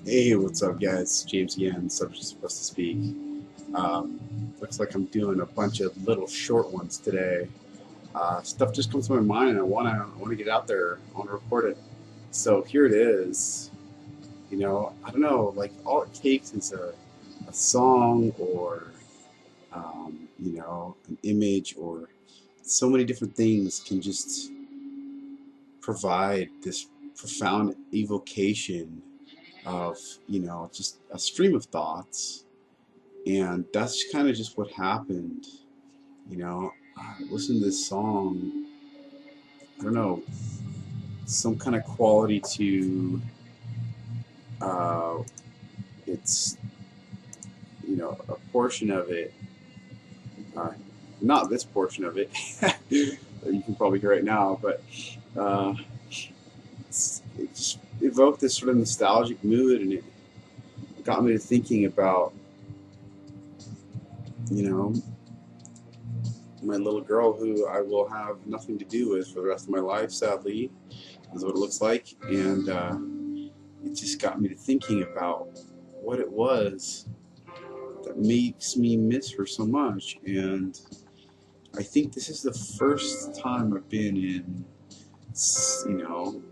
Hey, what's up, guys? James again, subject supposed to speak. Looks like I'm doing a bunch of little short ones today. Stuff just comes to my mind, and I wanna get out there. I wanna record it. So here it is. I don't know. Like all it takes is a song or an image or so many different things can just provide this profound evocation of just a stream of thoughts. And that's kind of just what happened. I listened to this song. I don't know, some kind of quality to uh, it's, a portion of it, uh, not this portion of it, that you can probably hear right now, but uh, it just evoked this sort of nostalgic mood, and it got me to thinking about, you know, my little girl who I will have nothing to do with for the rest of my life, sadly, is what it looks like. And it just got me to thinking about what it was that makes me miss her so much. And I think this is the first time I've been in, you know,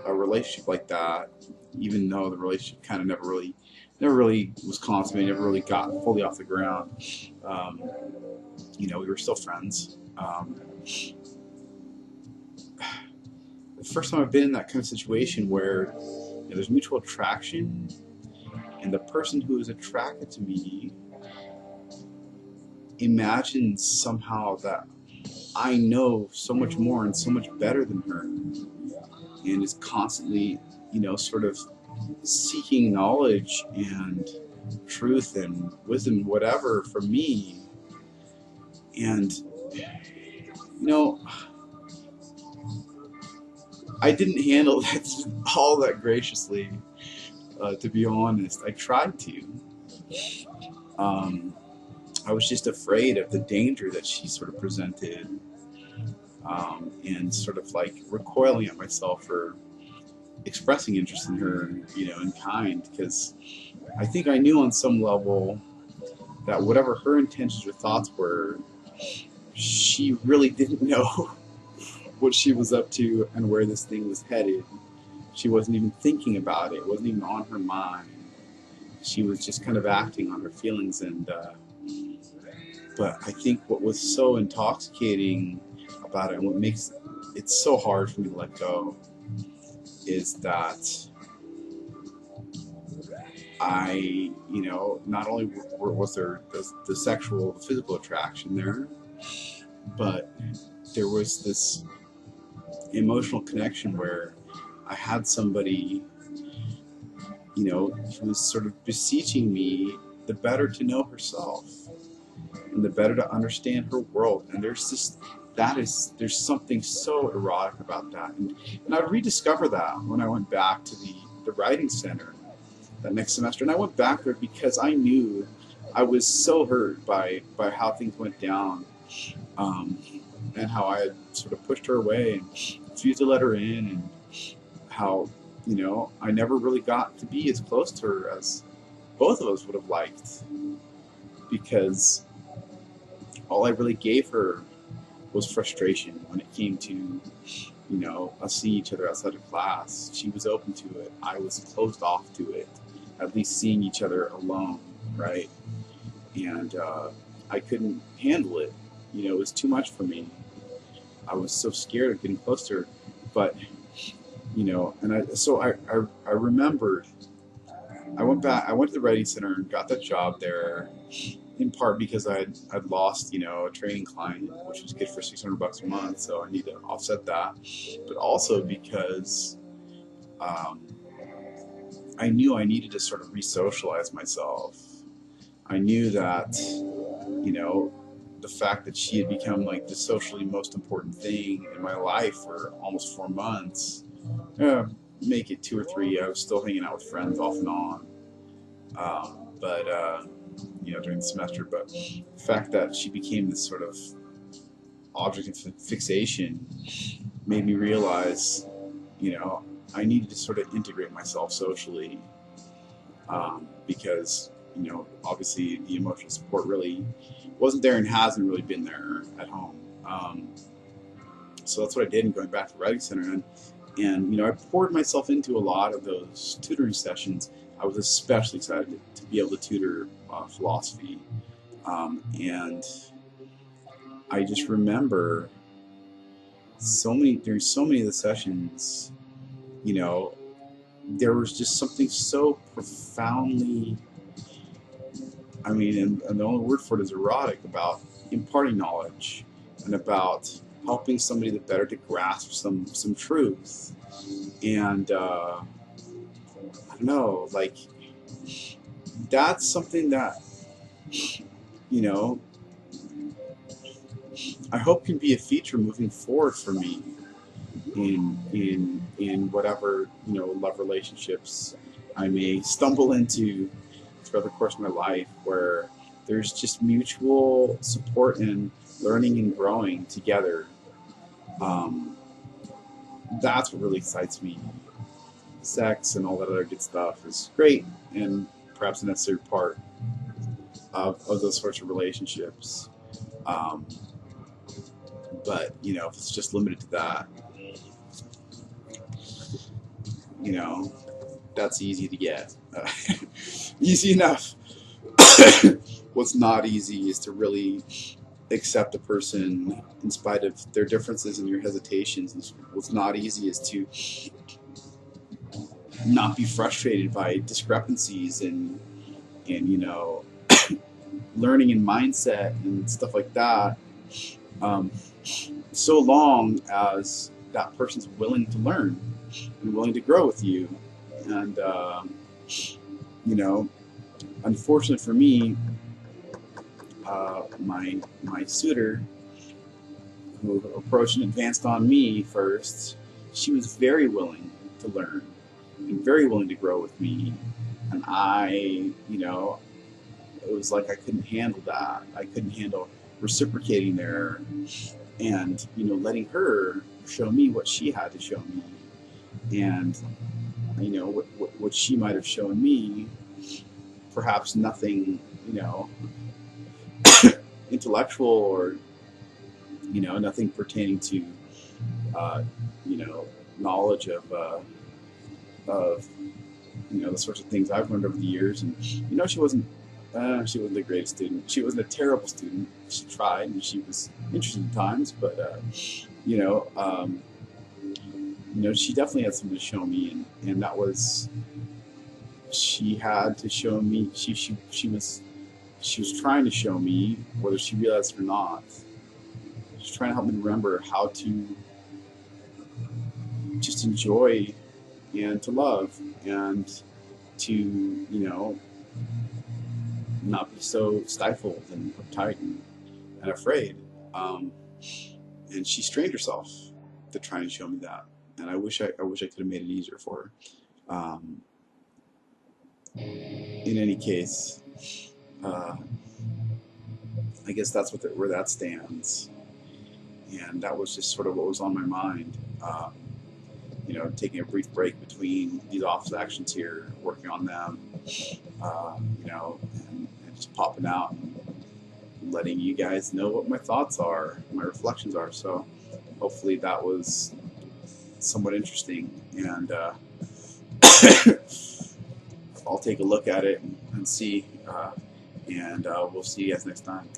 a relationship like that, even though the relationship kind of never really was consummated, never really got fully off the ground. Um, we were still friends. The first time I've been in that kind of situation where there's mutual attraction, and the person who is attracted to me imagines somehow that I know so much more and so much better than her, and is constantly, sort of seeking knowledge and truth and wisdom, whatever, from me. And, you know, I didn't handle that all that graciously, to be honest. I tried to. Um, I was just afraid of the danger that she sort of presented, and sort of like recoiling at myself for expressing interest in her, in kind, because I think I knew on some level that whatever her intentions or thoughts were, she really didn't know what she was up to and where this thing was headed. She wasn't even thinking about it. It wasn't even on her mind. She was just kind of acting on her feelings. And but I think what was so intoxicating about it, and what makes it so hard for me to let go, is that not only was there the sexual, the physical attraction there, but there was this emotional connection where I had somebody, who was sort of beseeching me the better to know herself and the better to understand her world. And there's something so erotic about that. And I rediscovered that when I went back to the writing center that next semester. And I went back there because I knew I was so hurt by how things went down, and how I had sort of pushed her away and refused to let her in, and how, I never really got to be as close to her as both of us would have liked, because all I really gave her was frustration when it came to, us seeing each other outside of class. She was open to it. I was closed off to it, at least seeing each other alone, right? And I couldn't handle it. It was too much for me. I was so scared of getting close to her. But, I remembered, I went back, I went to the writing center and got that job there, in part because I'd lost, a training client, which was good for $600 a month, so I need to offset that. But also because I knew I needed to sort of re-socialize myself. I knew that, the fact that she had become like the socially most important thing in my life for almost 4 months, make it 2 or 3, I was still hanging out with friends off and on. But during the semester. But the fact that she became this sort of object of fixation made me realize, I needed to sort of integrate myself socially, because, you know, obviously the emotional support really wasn't there and hasn't really been there at home. So that's what I did in going back to the Writing Center. And you know, I poured myself into a lot of those tutoring sessions. I was especially excited to be able to tutor philosophy. And I just remember during so many of the sessions, you know, there was just something so profoundly, I mean, and the only word for it is erotic, about imparting knowledge and about helping somebody better to grasp some truth. And I don't know, like, that's something that, you know, I hope can be a feature moving forward for me in whatever, you know, love relationships I may stumble into throughout the course of my life, where there's just mutual support and learning and growing together. That's what really excites me. Sex and all that other good stuff is great and perhaps a necessary part of those sorts of relationships. But, you know, if it's just limited to that, you know, that's easy to get. Easy enough. What's not easy is to really accept a person in spite of their differences and your hesitations. What's not easy is to not be frustrated by discrepancies and you know, learning and mindset and stuff like that, so long as that person's willing to learn and willing to grow with you. And you know, unfortunately for me, my suitor, who approached and advanced on me first, she was very willing to learn and very willing to grow with me. And I, you know, it was like I couldn't handle that. I couldn't handle reciprocating there, and, you know, letting her show me what she had to show me, and, you know, what she might have shown me, perhaps nothing, you know, intellectual, or, you know, nothing pertaining to, you know, knowledge of, you know, the sorts of things I've learned over the years. And, you know, she wasn't the greatest student. She wasn't a terrible student. She tried, and she was interested at times, but you know, she definitely had something to show me, and that was, she had to show me. She was trying to show me, whether she realized it or not. She was trying to help me remember how to just enjoy and to love, and to, you know, not be so stifled and uptight and afraid. And she strained herself to try and show me that. And I wish I could have made it easier for her. In any case, I guess that's where that stands. And that was just sort of what was on my mind. You know, taking a brief break between these office actions here, working on them, you know, and just popping out and letting you guys know what my thoughts are, my reflections are. So hopefully that was somewhat interesting, and I'll take a look at it and see, and we'll see you guys next time.